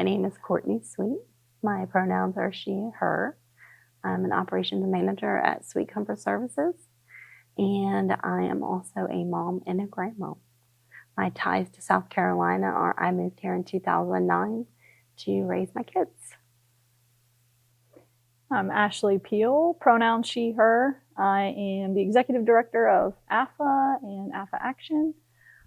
My name is Courtney Sweet. My pronouns are she, her. I'm an operations manager at Sweet Comfort Services, and I am also a mom and a grandma. My ties to South Carolina are I moved here in 2009 to raise my kids. I'm Ashley Peele, pronouns she, her. I am the executive director of AFFA and AFFA Action.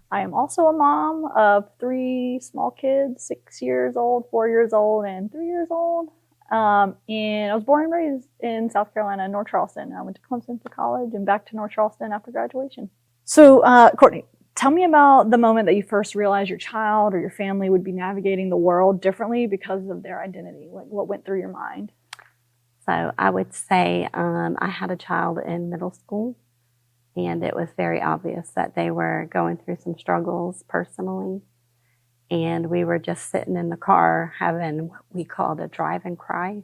I am also a mom of 3 small kids, 6 years old, 4 years old, and 3 years old. And I was born and raised in South Carolina, North Charleston. I went to Clemson for college and back to North Charleston after graduation. So, Courtney, tell me about the moment that you first realized your child or your family would be navigating the world differently because of their identity. Like, what went through your mind? So I would say I had a child in middle school, and it was very obvious that they were going through some struggles personally. And we were just sitting in the car having what we called a drive and cry.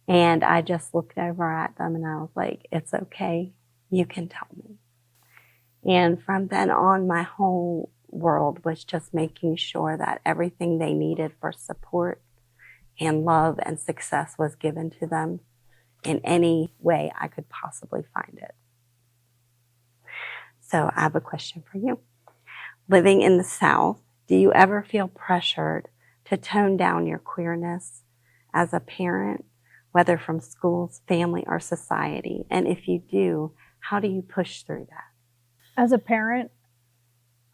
And I just looked over at them and I was like, it's okay. You can tell me. And from then on, my whole world was just making sure that everything they needed for support and love and success was given to them in any way I could possibly find it. So I have a question for you. Living in the South, do you ever feel pressured to tone down your queerness as a parent, whether from schools, family, or society? And if you do, how do you push through that? As a parent,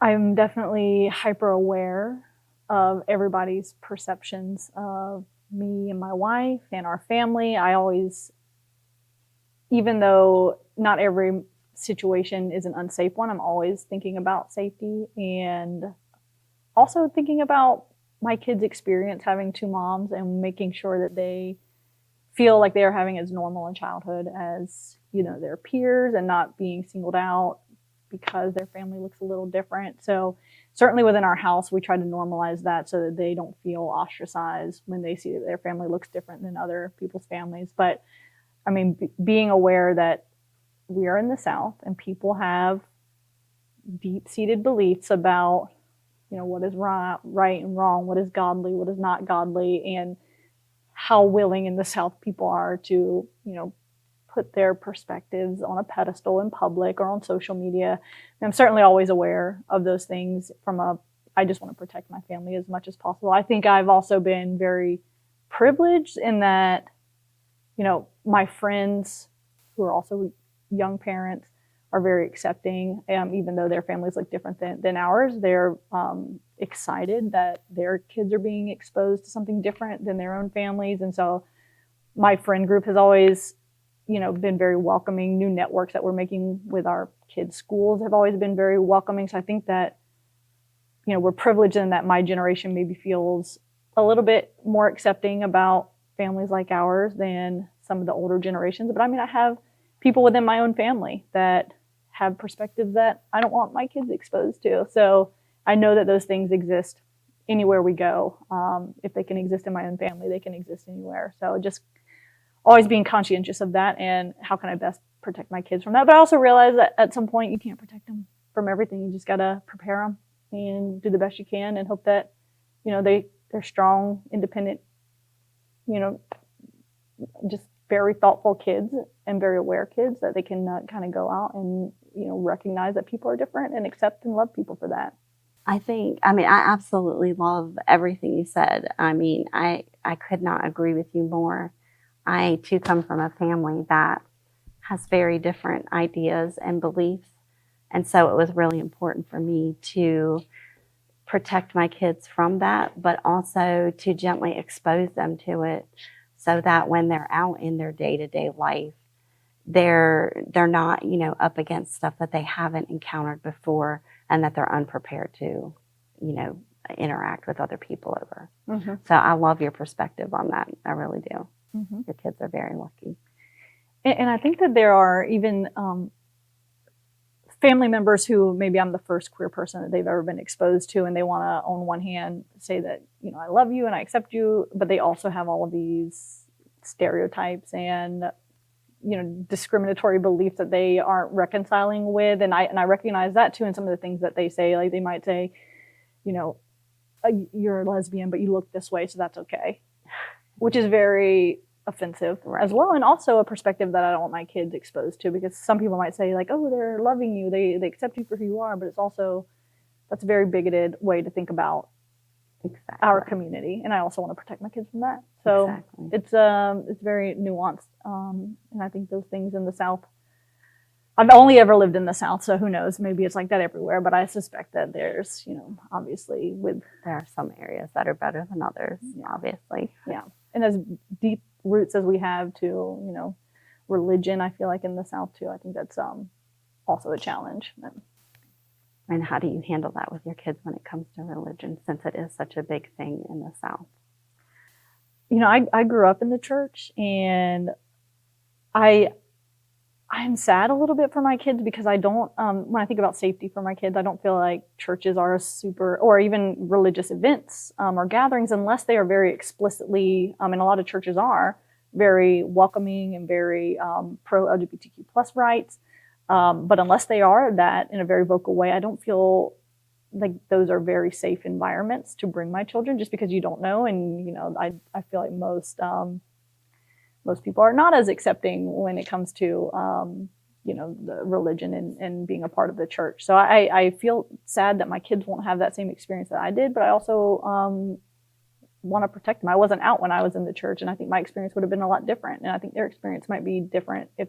I'm definitely hyper aware of everybody's perceptions of me and my wife and our family. I always, even though not every situation is an unsafe one, I'm always thinking about safety and also thinking about my kids' experience having 2 moms and making sure that they feel like they are having as normal a childhood as, their peers and not being singled out because their family looks a little different. So certainly within our house, we try to normalize that so that they don't feel ostracized when they see that their family looks different than other people's families. But I mean, being aware that we are in the South and people have deep-seated beliefs about what is right and wrong, what is godly, what is not godly, and how willing in the South people are to, put their perspectives on a pedestal in public or on social media. And I'm certainly always aware of those things I just want to protect my family as much as possible. I think I've also been very privileged in that, my friends who are also young parents are very accepting, even though their families look different than ours. They're excited that their kids are being exposed to something different than their own families. And so my friend group has always, been very welcoming. New networks that we're making with our kids' schools have always been very welcoming. So I think that, we're privileged in that my generation maybe feels a little bit more accepting about families like ours than some of the older generations. But I mean, I have people within my own family that have perspectives that I don't want my kids exposed to. So I know that those things exist anywhere we go. If they can exist in my own family, they can exist anywhere. So just always being conscientious of that and how can I best protect my kids from that. But I also realize that at some point you can't protect them from everything. You just got to prepare them and do the best you can and hope that, they're strong, independent, just very thoughtful kids and very aware kids that they can kind of go out and, recognize that people are different and accept and love people for that. I absolutely love everything you said. I could not agree with you more. I too come from a family that has very different ideas and beliefs. And so it was really important for me to protect my kids from that, but also to gently expose them to it so that when they're out in their day-to-day life, they're not, up against stuff that they haven't encountered before and that they're unprepared to, interact with other people over. Mm-hmm. So I love your perspective on that. I really do. Mm-hmm. Your kids are very lucky. And I think that there are even family members who maybe I'm the first queer person that they've ever been exposed to, and they want to, on one hand, say that, I love you and I accept you, but they also have all of these stereotypes and, discriminatory beliefs that they aren't reconciling with. And I recognize that too in some of the things that they say. Like they might say, you're a lesbian, but you look this way, so that's okay, which is very offensive as well, and also a perspective that I don't want my kids exposed to, because some people might say like, oh, they're loving you, they accept you for who you are, but it's also, that's a very bigoted way to think about our community, and I also want to protect my kids from that. So it's very nuanced, and I think those things in the South, I've only ever lived in the South, so who knows, maybe it's like that everywhere, but I suspect that there's, obviously there are some areas that are better than others, obviously. Yeah. And as deep roots as we have to, religion, I feel like in the South too, I think that's also a challenge. And how do you handle that with your kids when it comes to religion, since it is such a big thing in the South? I grew up in the church, and I'm sad a little bit for my kids, because I don't, when I think about safety for my kids, I don't feel like churches are or even religious events or gatherings, unless they are very explicitly, and a lot of churches are, very welcoming and very pro LGBTQ plus rights. But unless they are that in a very vocal way, I don't feel like those are very safe environments to bring my children, just because you don't know. And, I feel like most people are not as accepting when it comes to, the religion and being a part of the church. So I feel sad that my kids won't have that same experience that I did, but I also want to protect them. I wasn't out when I was in the church, and I think my experience would have been a lot different. And I think their experience might be different if,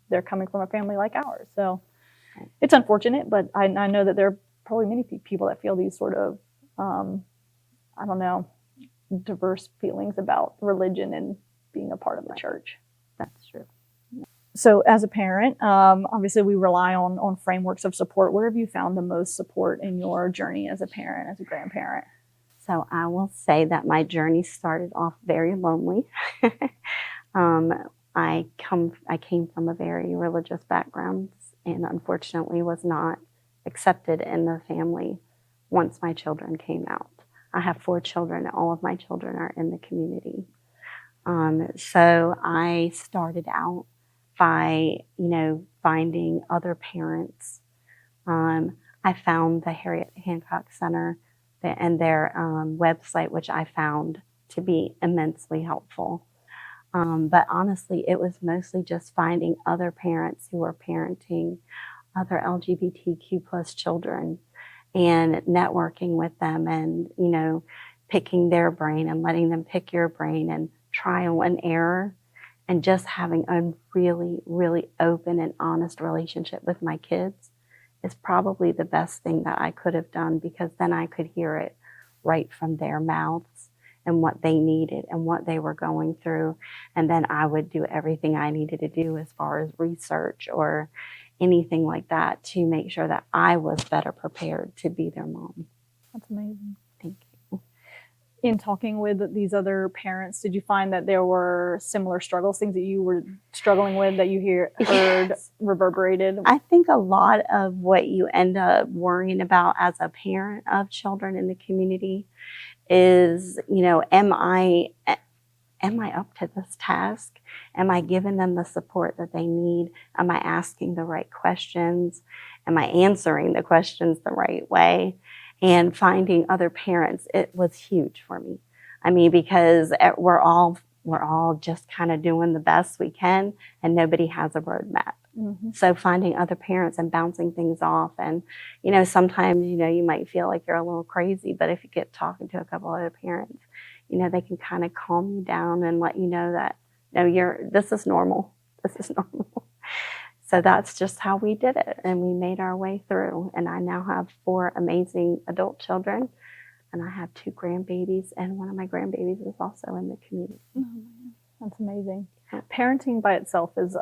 they're coming from a family like ours. So it's unfortunate, but I know that there are probably many people that feel these sort of, diverse feelings about religion and being a part of the church. That's true. So as a parent, obviously we rely on frameworks of support. Where have you found the most support in your journey as a parent, as a grandparent? So I will say that my journey started off very lonely. I came from a very religious background, and unfortunately was not accepted in the family once my children came out. I have 4 children. All of my children are in the community. So I started out by, finding other parents. I found the Harriet Hancock Center and their website, which I found to be immensely helpful. But honestly, it was mostly just finding other parents who were parenting other LGBTQ plus children and networking with them and, picking their brain and letting them pick your brain and trial and error, and just having a really, really open and honest relationship with my kids is probably the best thing that I could have done, because then I could hear it right from their mouths and what they needed and what they were going through. And then I would do everything I needed to do as far as research or anything like that to make sure that I was better prepared to be their mom. That's amazing. Thank you. In talking with these other parents, did you find that there were similar struggles, things that you were struggling with that you heard reverberated? I think a lot of what you end up worrying about as a parent of children in the community is, am I up to this task? Am I giving them the support that they need? Am I asking the right questions? Am I answering the questions the right way? And finding other parents, it was huge for me. I mean, because we're all just kind of doing the best we can, and nobody has a roadmap. Mm-hmm. So finding other parents and bouncing things off, and sometimes you might feel like you're a little crazy, but if you get talking to a couple other parents, they can kind of calm you down and let you know that this is normal. This is normal. So that's just how we did it, and we made our way through. And I now have 4 amazing adult children, and I have 2 grandbabies, and one of my grandbabies is also in the community. Mm-hmm. That's amazing. Parenting by itself is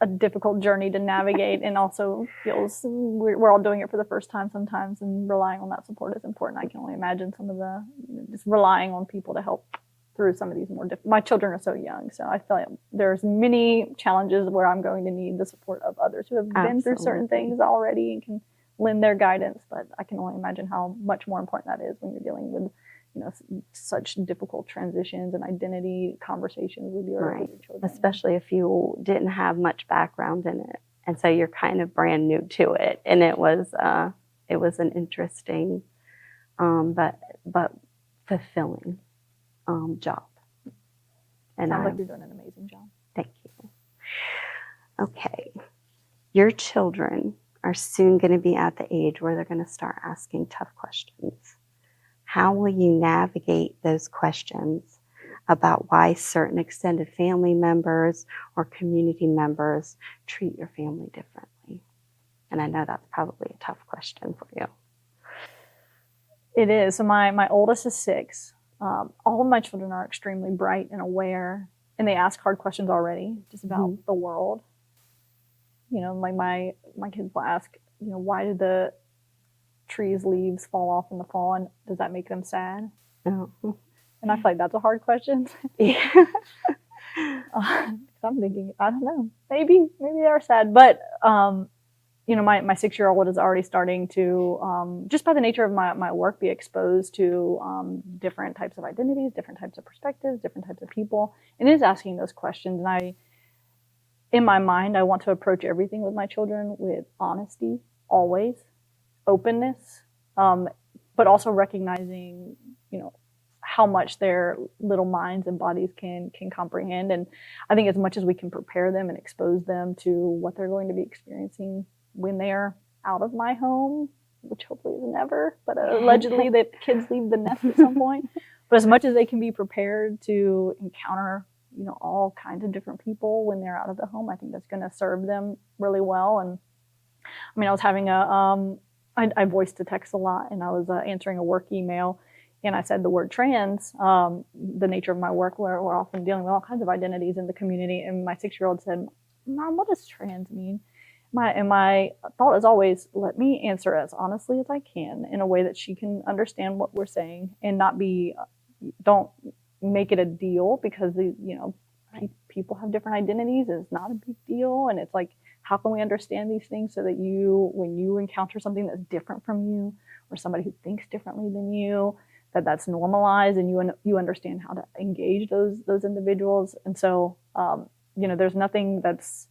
a difficult journey to navigate, and also feels we're all doing it for the first time sometimes, and relying on that support is important. I can only imagine some of the just relying on people to help through some of these more difficult. My children are so young, so I feel like there's many challenges where I'm going to need the support of others who have been through certain things already and can lend their guidance. But I can only imagine how much more important that is when you're dealing with such difficult transitions and identity conversations with your children. Especially if you didn't have much background in it. And so you're kind of brand new to it. And it was an interesting but fulfilling job. And Sounds like you're doing an amazing job. Thank you. Okay, your children are soon going to be at the age where they're going to start asking tough questions. How will you navigate those questions about why certain extended family members or community members treat your family differently? And I know that's probably a tough question for you. It is. So my oldest is 6. All of my children are extremely bright and aware, and they ask hard questions already, just about the world. You know, like my kids will ask, you know, why did the trees' leaves fall off in the fall, and does that make them sad? Oh. And I feel like that's a hard question. Yeah. I'm thinking, I don't know, maybe they are sad, but you know, my 6-year-old is already starting to, just by the nature of my work, be exposed to different types of identities, different types of perspectives, different types of people, and is asking those questions. And in my mind, I want to approach everything with my children with honesty, always, openness, but also recognizing, you know, how much their little minds and bodies can comprehend. And I think as much as we can prepare them and expose them to what they're going to be experiencing when they're out of my home, which hopefully is never, but allegedly that kids leave the nest at some point. But as much as they can be prepared to encounter, you know, all kinds of different people when they're out of the home, I think that's going to serve them really well. And I mean, I was having I voice to text a lot, and I was answering a work email, and I said the word trans, the nature of my work, where we're often dealing with all kinds of identities in the community. And my 6-year-old said, "Mom, what does trans mean?" My thought is always, let me answer as honestly as I can in a way that she can understand what we're saying, and not be, don't make it a deal, because you know, people have different identities. It's not a big deal. And it's like, how can we understand these things so that when you encounter something that's different from you, or somebody who thinks differently than you, that's normalized, and you understand how to engage those individuals. And so, you know, there's nothing that's,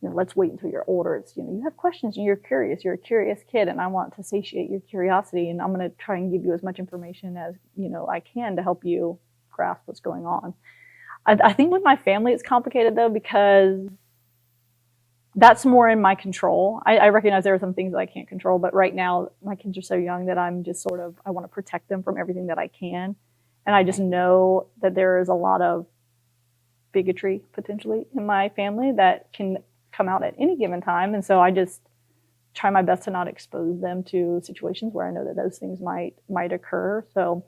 you know, let's wait until you're older. It's, you know, you have questions and you're curious. You're a curious kid, and I want to satiate your curiosity, and I'm going to try and give you as much information as, you know, I can to help you grasp what's going on. I think with my family it's complicated though, because that's more in my control. I recognize there are some things that I can't control, but right now my kids are so young that I'm just sort of, I want to protect them from everything that I can. And I just know that there is a lot of bigotry potentially in my family that can come out at any given time. And so I just try my best to not expose them to situations where I know that those things might occur. So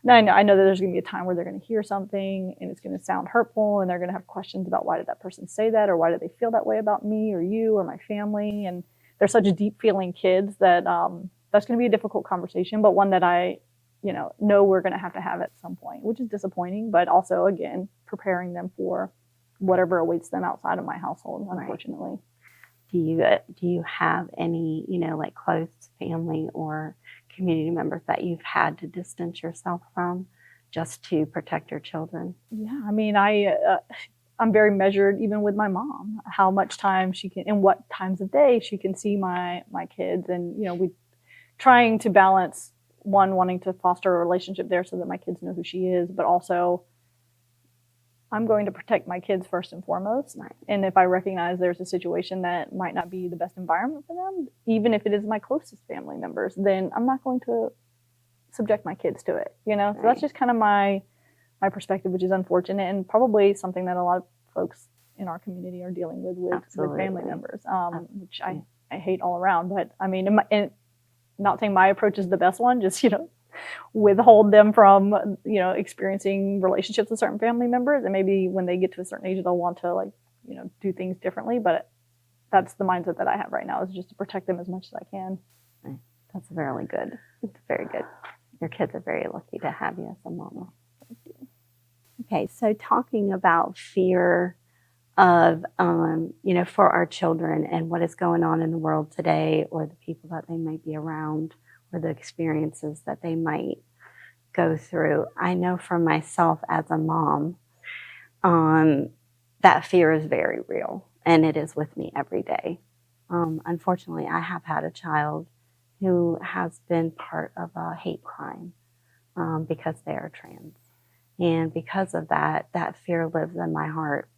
I know that there's going to be a time where they're going to hear something and it's going to sound hurtful, and they're going to have questions about why did that person say that, or why did they feel that way about me or you or my family. And they're such deep feeling kids that that's going to be a difficult conversation, but one that I, you know we're going to have at some point, which is disappointing, but also, again, preparing them for whatever awaits them outside of my household, unfortunately. Right. Do you have any, you know, like close family or community members that you've had to distance yourself from just to protect your children? Yeah, I mean, I'm very measured, even with my mom, how much time she can, and what times of day she can see my kids. And, you know, we trying to balance, one, wanting to foster a relationship there so that my kids know who she is, but also I'm going to protect my kids first and foremost. Right. And if I recognize there's a situation that might not be the best environment for them, even if it is my closest family members, then I'm not going to subject my kids to it, you know? Right. So that's just kind of my perspective, which is unfortunate, and probably something that a lot of folks in our community are dealing with family members, which I hate all around. But I mean, not saying my approach is the best one, just, you know, withhold them from, you know, experiencing relationships with certain family members, and maybe when they get to a certain age they'll want to, like, you know, do things differently. But that's the mindset that I have right now, is just to protect them as much as I can. That's really good. It's very good. Your kids are very lucky to have you as a mama. Thank you. Okay, so talking about fear of, you know, for our children and what is going on in the world today, or the people that they may be around, or the experiences that they might go through. I know for myself as a mom, that fear is very real, and it is with me every day. Unfortunately, I have had a child who has been part of a hate crime because they are trans. And because of that, that fear lives in my heart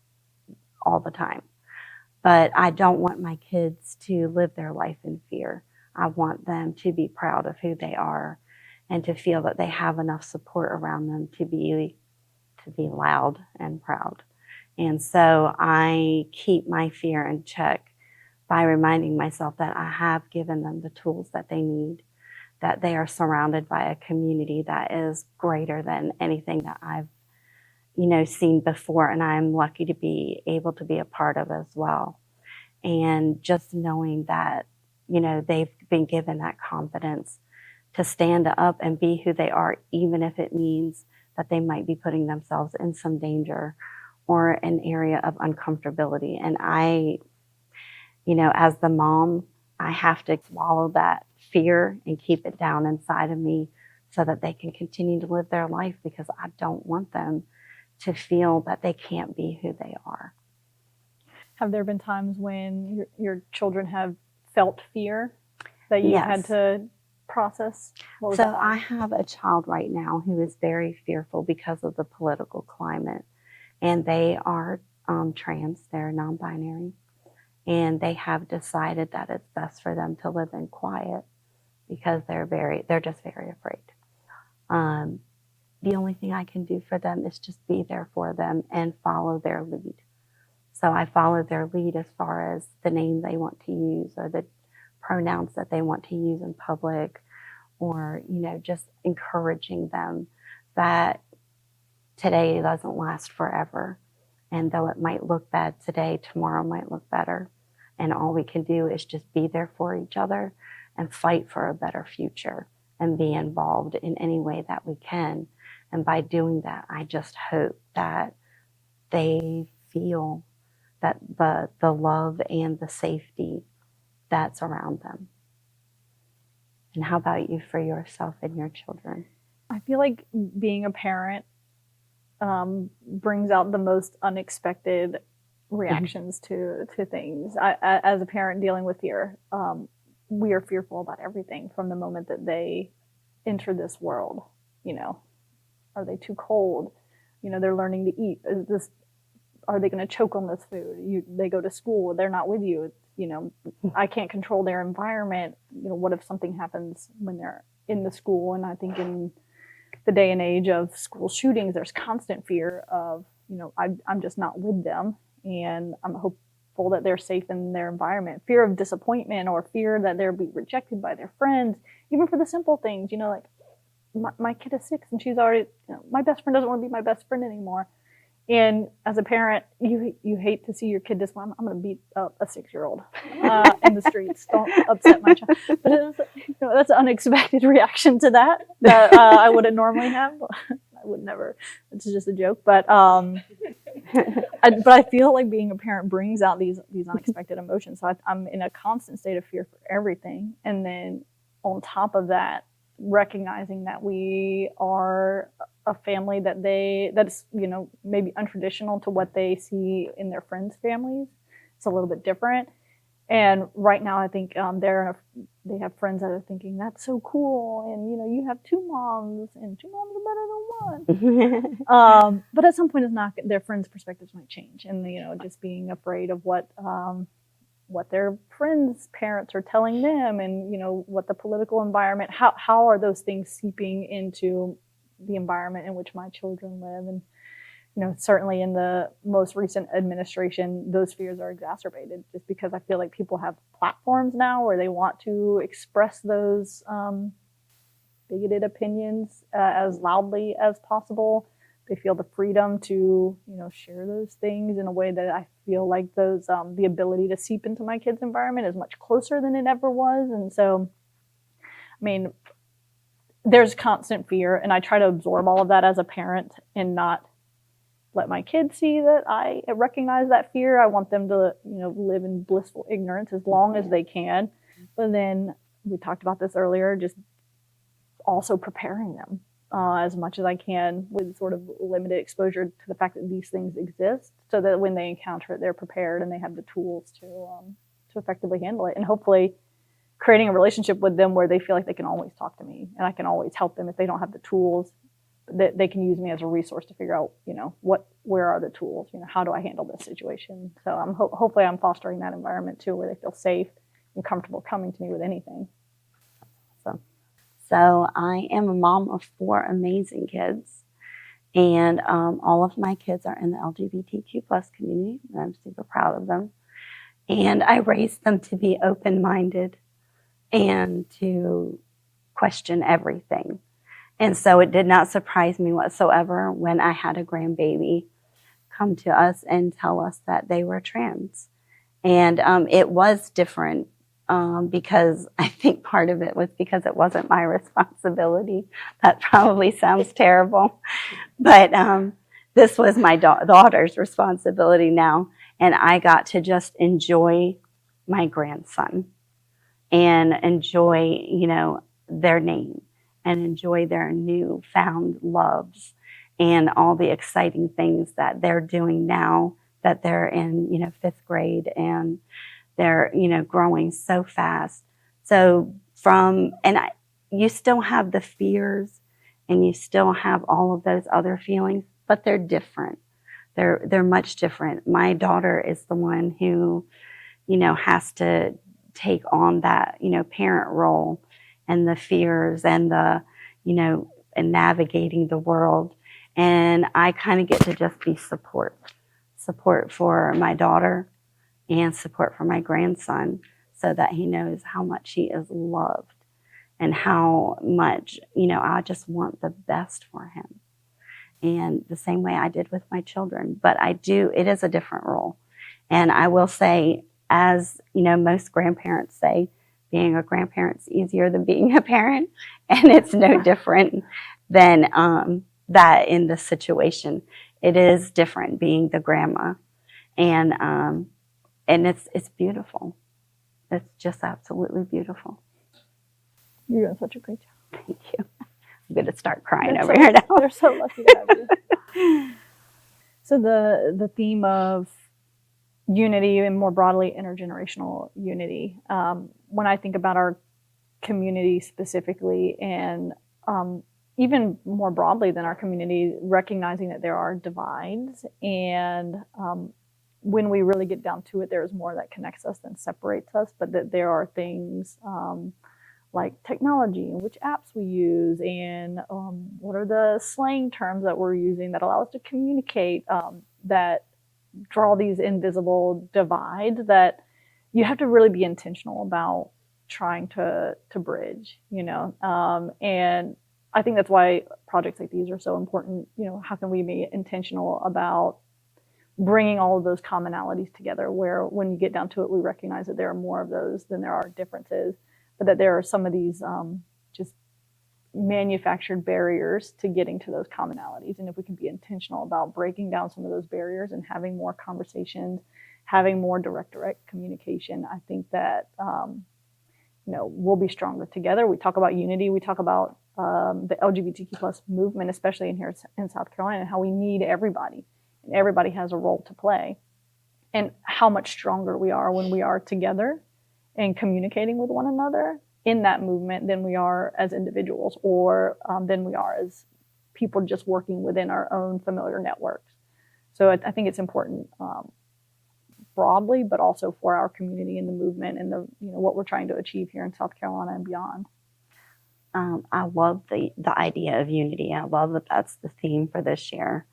all the time. But I don't want my kids to live their life in fear. I want them to be proud of who they are and to feel that they have enough support around them to be loud and proud. And so I keep my fear in check by reminding myself that I have given them the tools that they need, that they are surrounded by a community that is greater than anything that I've seen before, and I'm lucky to be able to be a part of as well. And just knowing that, they've been given that confidence to stand up and be who they are, even if it means that they might be putting themselves in some danger or an area of uncomfortability. And I, as the mom, I have to swallow that fear and keep it down inside of me so that they can continue to live their life, because I don't want them to feel that they can't be who they are. Have there been times when your children have felt fear that you Yes. had to process? What was So that like? I have a child right now who is very fearful because of the political climate, and they are trans, they're non-binary, and they have decided that it's best for them to live in quiet because they're just very afraid. The only thing I can do for them is just be there for them and follow their lead. So I follow their lead as far as the name they want to use or the pronouns that they want to use in public, or, just encouraging them that today doesn't last forever. And though it might look bad today, tomorrow might look better. And all we can do is just be there for each other and fight for a better future and be involved in any way that we can. And by doing that, I just hope that they feel that the love and the safety that's around them. And how about you for yourself and your children? I feel like being a parent brings out the most unexpected reactions to things. As a parent dealing with fear, we are fearful about everything from the moment that they enter this world. Are they too cold? They're learning to eat. Are they going to choke on this food? They go to school, they're not with you. I can't control their environment. What if something happens when they're in the school? And I think in the day and age of school shootings, there's constant fear of, I'm just not with them, and I'm hopeful that they're safe in their environment. Fear of disappointment, or fear that they'll be rejected by their friends, even for the simple things, like my kid is 6 and she's already, my best friend doesn't want to be my best friend anymore. And as a parent, you hate to see your kid this way. I'm going to beat up a 6-year-old in the streets. Don't upset my child. But that's an unexpected reaction to that I wouldn't normally have. I would never. It's just a joke. But I feel like being a parent brings out these unexpected emotions. So I'm in a constant state of fear for everything. And then on top of that, recognizing that we are a family that's maybe untraditional to what they see in their friends' families. It's a little bit different. And right now, I think they have friends that are thinking that's so cool, and you have 2 moms, and 2 moms are better than one. But at some point, it's not. Their friends' perspectives might change, and just being afraid of what their friends' parents are telling them, and what the political environment, how are those things seeping into the environment in which my children live. And certainly in the most recent administration, those fears are exacerbated, just because I feel like people have platforms now where they want to express those bigoted opinions as loudly as possible. They feel the freedom to share those things in a way that I feel like those the ability to seep into my kids' environment is much closer than it ever was. And so, there's constant fear, and I try to absorb all of that as a parent and not let my kids see that I recognize that fear. I want them to live in blissful ignorance as long as they can. But then we talked about this earlier, just also preparing them as much as I can with sort of limited exposure to the fact that these things exist, so that when they encounter it, they're prepared and they have the tools to effectively handle it. And hopefully creating a relationship with them where they feel like they can always talk to me and I can always help them if they don't have the tools, that they can use me as a resource to figure out, where are the tools, how do I handle this situation? So hopefully I'm fostering that environment too, where they feel safe and comfortable coming to me with anything. So I am a mom of 4 amazing kids, and all of my kids are in the LGBTQ plus community, and I'm super proud of them. And I raised them to be open-minded and to question everything. And so it did not surprise me whatsoever when I had a grandbaby come to us and tell us that they were trans. And it was different because I think part of it was because it wasn't my responsibility. That probably sounds terrible. But this was my daughter's responsibility now. And I got to just enjoy my grandson and enjoy, their name and enjoy their newfound loves and all the exciting things that they're doing now that they're in, 5th grade, and they're, growing so fast. So you still have the fears and you still have all of those other feelings, but they're different. They're much different. My daughter is the one who, has to take on that, parent role and the fears and the, and navigating the world. And I kind of get to just be support for my daughter and support for my grandson so that he knows how much he is loved and how much, I just want the best for him. And the same way I did with my children. But it is a different role. And I will say, as, most grandparents say, being a grandparent's easier than being a parent. And it's no different than that in this situation. It is different being the grandma. And it's beautiful. It's just absolutely beautiful. You're doing such a great job. Thank you. I'm going to start crying over here now. They're so lucky to have you. So the theme of unity and more broadly intergenerational unity, when I think about our community specifically and even more broadly than our community, recognizing that there are divides and when we really get down to it, there's more that connects us than separates us, but that there are things like technology and which apps we use and what are the slang terms that we're using that allow us to communicate that draw these invisible divides that you have to really be intentional about trying to bridge, and I think that's why projects like these are so important. How can we be intentional about bringing all of those commonalities together where when you get down to it, we recognize that there are more of those than there are differences, but that there are some of these just manufactured barriers to getting to those commonalities. And if we can be intentional about breaking down some of those barriers and having more conversations, having more direct communication, I think that, we'll be stronger together. We talk about unity. We talk about the LGBTQ plus movement, especially in South Carolina, and how we need everybody. And everybody has a role to play. And how much stronger we are when we are together and communicating with one another in that movement than we are as individuals or than we are as people just working within our own familiar networks. So I think it's important broadly, but also for our community and the movement and the what we're trying to achieve here in South Carolina and beyond. I love the idea of unity. I love that that's the theme for this year.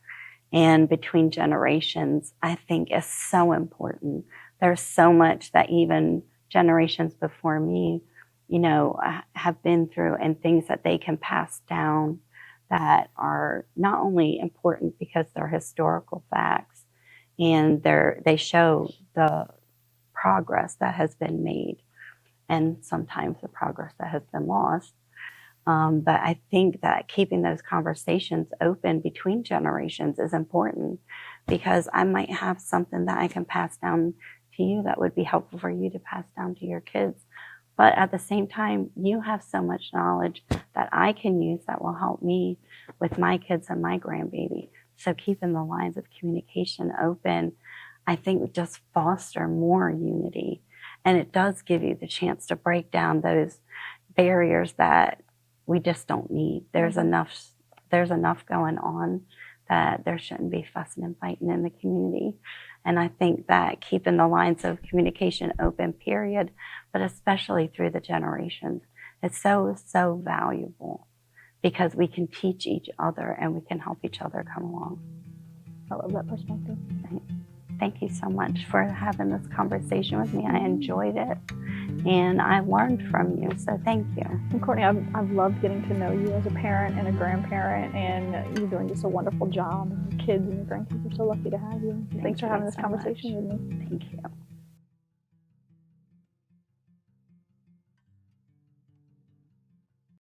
And between generations, I think is so important. There's so much that even generations before me, have been through and things that they can pass down that are not only important because they're historical facts and they show the progress that has been made and sometimes the progress that has been lost. But I think that keeping those conversations open between generations is important because I might have something that I can pass down to you that would be helpful for you to pass down to your kids. But at the same time, you have so much knowledge that I can use that will help me with my kids and my grandbaby. So keeping the lines of communication open, I think would just foster more unity And it does give you the chance to break down those barriers that we just don't need. There's enough going on that there shouldn't be fussing and fighting in the community. And I think that keeping the lines of communication open, period, but especially through the generations, is so, so valuable, because we can teach each other and we can help each other come along. I love that perspective. Thank you so much for having this conversation with me. I enjoyed it and I learned from you, so thank you. And Courtney, I've loved getting to know you as a parent and a grandparent, and you're doing just a wonderful job. And your kids and your grandkids are so lucky to have you. Thanks for having this conversation with me. Thank you.